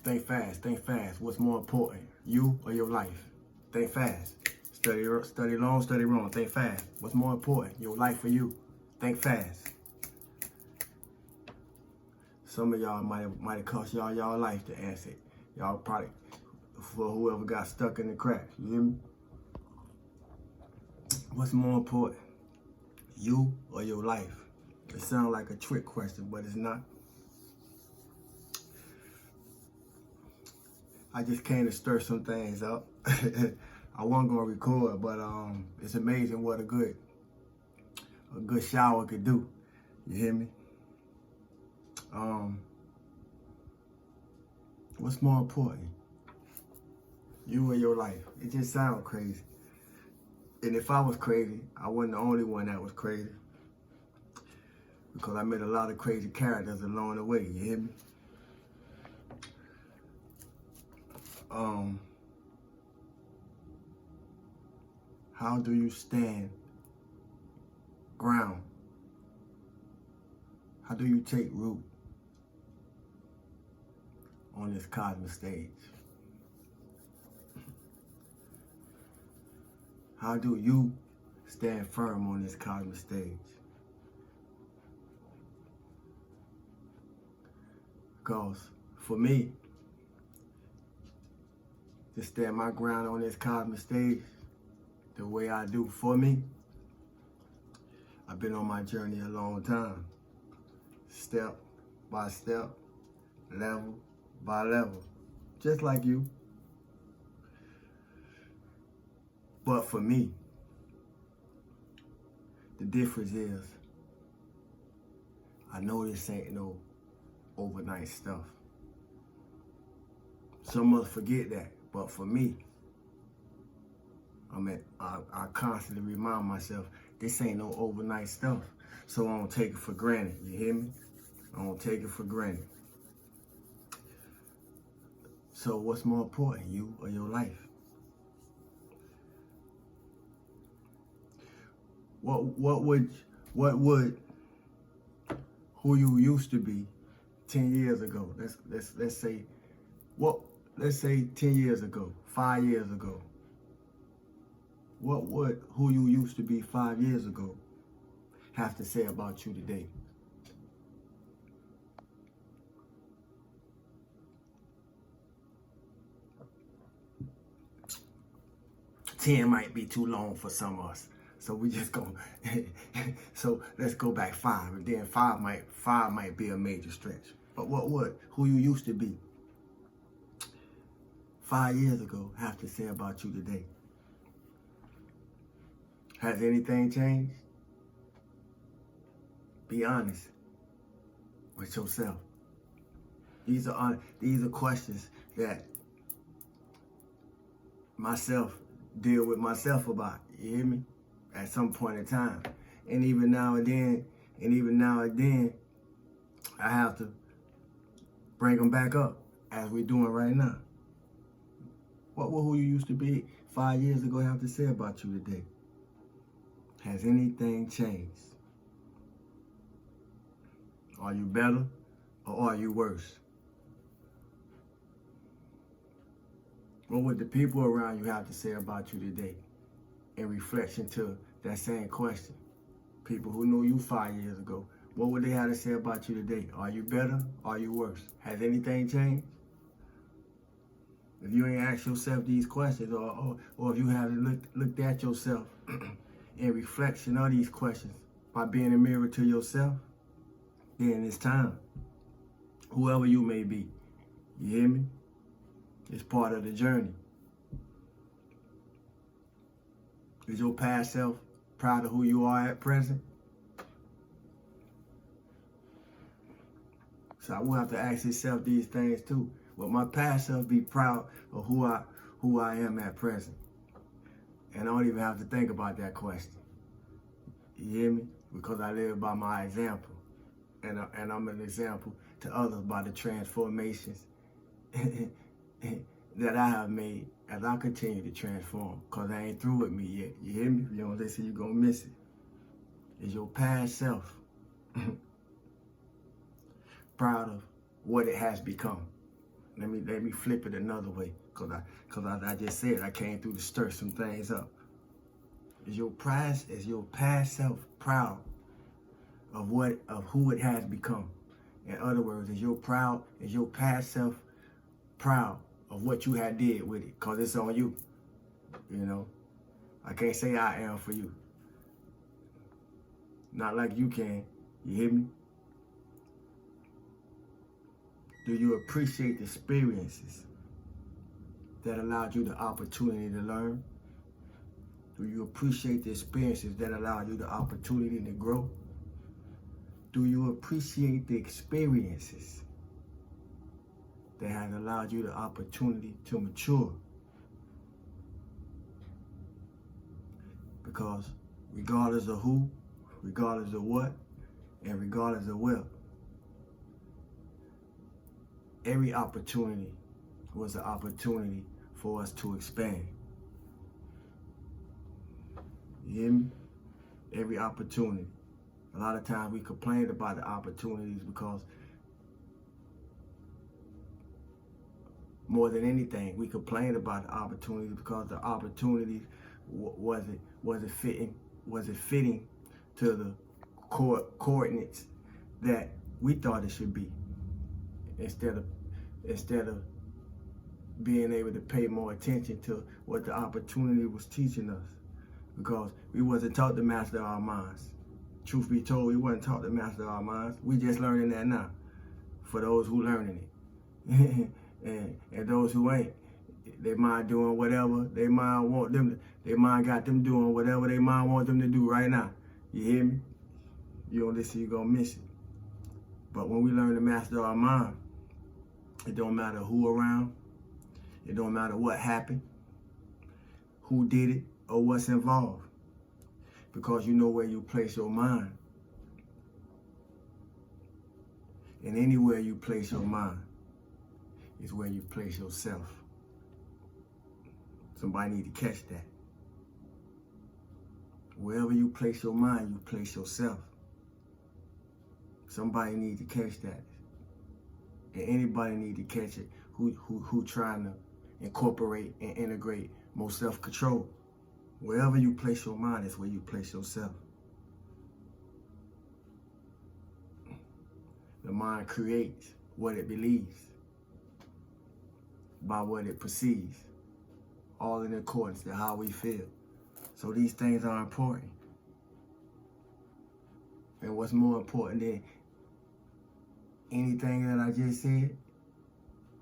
Think fast, think fast. What's more important, you or your life? Think fast. Study long, study wrong. Think fast. What's more important, your life or you? Think fast. Some of y'all might have cost y'all life to answer it. Y'all probably, for whoever got stuck in the cracks. You hear me? What's more important, you or your life? It sounds like a trick question, but it's not. I just came to stir some things up. I wasn't gonna record, but it's amazing what a good shower could do. You hear me? What's more important, you or your life? It just sounds crazy. And if I was crazy, I wasn't the only one that was crazy, because I met a lot of crazy characters along the way. You hear me? How do you stand ground? How do you take root on this cosmic stage? How do you stand firm on this cosmic stage? Because for me, to stand my ground on this cosmic stage the way I do for me, I've been on my journey a long time. Step by step, level by level, just like you. But for me, the difference is, I know this ain't no overnight stuff. Some of us forget that, but for me, I constantly remind myself, this ain't no overnight stuff. So I don't take it for granted, you hear me? I don't take it for granted. So what's more important, you or your life? What would who you used to be 10 years ago? Let's say 10 years ago, 5 years ago. What would who you used to be 5 years ago have to say about you today? Ten might be too long for some of us, so we just go. So let's go back 5, and then five might be a major stretch. But what would who you used to be 5 years ago have to say about you today? Has anything changed? Be honest with yourself. These are questions that myself deal with myself about. You hear me? At some point in time, and even now and then, I have to bring them back up as we're doing right now. What will who you used to be 5 years ago have to say about you today? Has anything changed? Are you better or are you worse? What would the people around you have to say about you today in reflection to that same question? People who knew you 5 years ago, what would they have to say about you today? Are you better or are you worse? Has anything changed? If you ain't asked yourself these questions, or if you haven't looked at yourself in reflection of these questions by being a mirror to yourself, then it's time. Whoever you may be, you hear me? It's part of the journey. Is your past self proud of who you are at present? So I will have to ask yourself these things too. Will my past self be proud of who I am at present? And I don't even have to think about that question. You hear me? Because I live by my example. And I'm an example to others by the transformations that I have made as I continue to transform. Because I ain't through with me yet. You hear me? If you don't listen, you're going to miss it. Is your past self proud of what it has become? Let me flip it another way, cause I just said I came through to stir some things up. Is your past self proud of who it has become? In other words, is your past self proud of what you had did with it? Cause it's on you. You know, I can't say I am for you. Not like you can. You hear me? Do you appreciate the experiences that allowed you the opportunity to learn? Do you appreciate the experiences that allowed you the opportunity to grow? Do you appreciate the experiences that have allowed you the opportunity to mature? Because regardless of who, regardless of what, and regardless of where, every opportunity was an opportunity for us to expand. You hear me? Every opportunity. A lot of times we complain about the opportunities because more than anything, we complain about the opportunities because the opportunities wasn't fitting to the coordinates that we thought it should be. Instead of being able to pay more attention to what the opportunity was teaching us, because we wasn't taught to master our minds. Truth be told, we wasn't taught to master our minds. We just learning that now. For those who learning it, and those who ain't, they mind doing whatever they mind want them. They mind got them doing whatever they mind want them to do right now. You hear me? You don't listen, you gonna miss it. But when we learn to master our mind, it don't matter who around. It don't matter what happened, who did it, or what's involved. Because you know where you place your mind. And anywhere you place your mind is where you place yourself. Somebody need to catch that. Wherever you place your mind, you place yourself. Somebody need to catch that. And anybody need to catch it who trying to incorporate and integrate more self-control. Wherever you place your mind is where you place yourself. The mind creates what it believes by what it perceives, all in accordance to how we feel. So these things are important. And what's more important than anything that I just said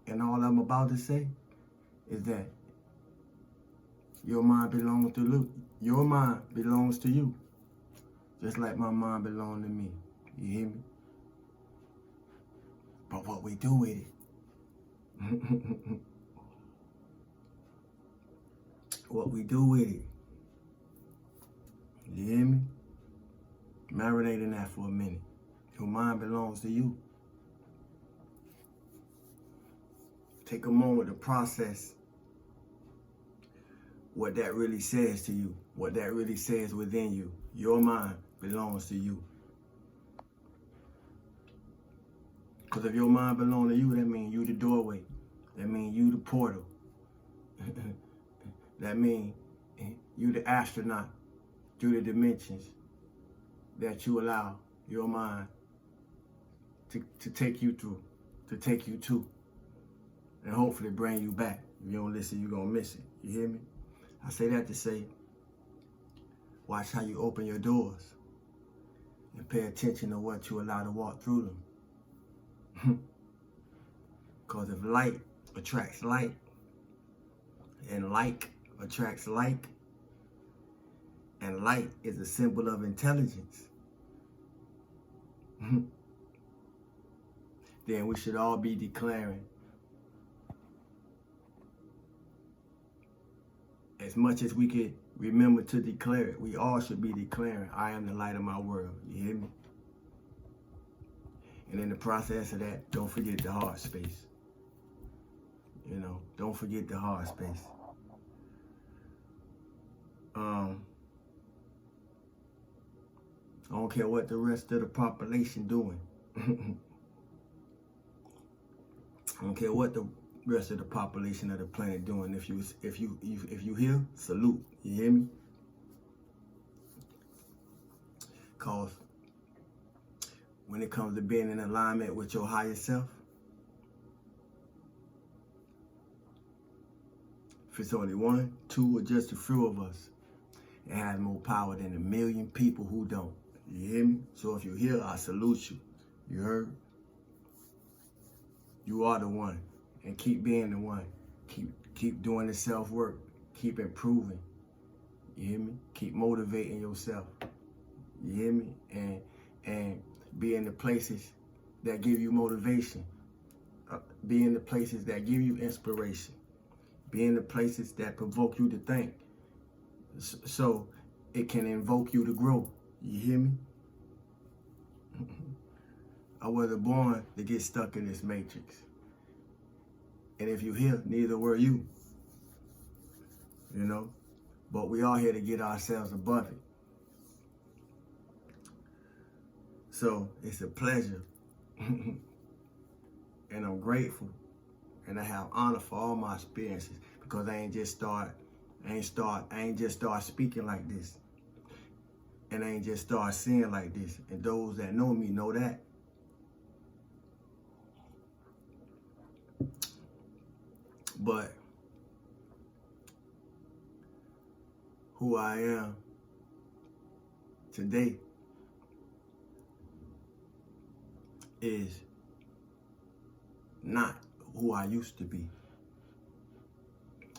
and all I'm about to say is that your mind belongs to you. Your mind belongs to you. Just like my mind belongs to me. You hear me? But what we do with it. What we do with it. You hear me? Marinate in that for a minute. Your mind belongs to you. Take a moment to process what that really says to you, what that really says within you. Your mind belongs to you. Because if your mind belongs to you, that means you the doorway. That means you the portal. That means you the astronaut through the dimensions that you allow your mind to take you through, to take you to, and hopefully bring you back. If you don't listen, you're going to miss it. You hear me? I say that to say, watch how you open your doors and pay attention to what you allow to walk through them. Because if light attracts light, and like attracts like, and light is a symbol of intelligence, then we should all be declaring, as much as we could remember to declare it, we all should be declaring, I am the light of my world. You hear me? And in the process of that, don't forget the heart space. You know, don't forget the heart space. I don't care what the rest of the population doing. I don't care what the rest of the population of the planet doing. If you here, salute. You hear me? Cause when it comes to being in alignment with your higher self, if it's only one, two, or just a few of us, it has more power than a million people who don't. You hear me? So if you're here, I salute you. You heard? You are the one. And keep being the one. Keep doing the self-work. Keep improving. You hear me? Keep motivating yourself. You hear me? And be in the places that give you motivation. Be in the places that give you inspiration. Be in the places that provoke you to think. So it can invoke you to grow. You hear me? I wasn't born to get stuck in this matrix. And if you're here, neither were you. You know? But we are here to get ourselves above it. So it's a pleasure. And I'm grateful. And I have honor for all my experiences, because I ain't just start speaking like this. And I ain't just start seeing like this. And those that know me know that. But who I am today is not who I used to be.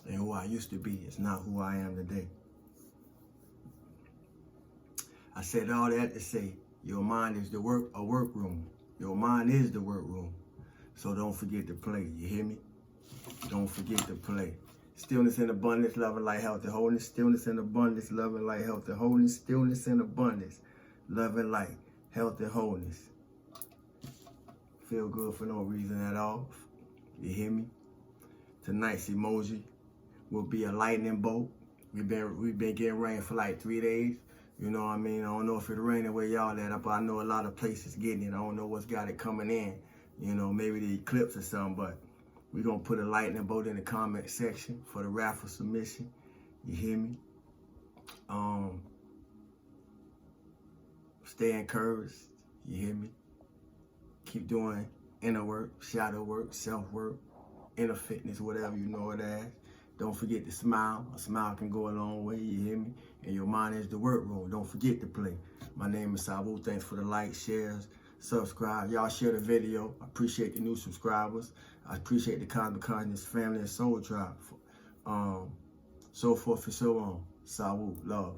And who I used to be is not who I am today. I said all that to say, your mind is a workroom. Your mind is the workroom. So don't forget to play. You hear me? Don't forget to play. Stillness and abundance, love and light, health and wholeness. Stillness and abundance, love and light, health and wholeness. Stillness and abundance, love and light, health and wholeness. Feel good for no reason at all. You hear me? Tonight's emoji will be a lightning bolt. We've been getting rain for like 3 days. You know what I mean? I don't know if it's raining where y'all at, but I know a lot of places getting it. I don't know what's got it coming in. You know, maybe the eclipse or something, but we're going to put a lightning bolt in the comment section for the raffle submission. You hear me? Stay encouraged. You hear me? Keep doing inner work, shadow work, self-work, inner fitness, whatever you know it as. Don't forget to smile. A smile can go a long way, you hear me? And your mind is the workroom. Don't forget to play. My name is Sabu. Thanks for the likes, shares, subscribe. Y'all share the video. I appreciate the new subscribers. I appreciate the Cosmic Consciousness family and soul tribe. So forth and so on. Sabu, love.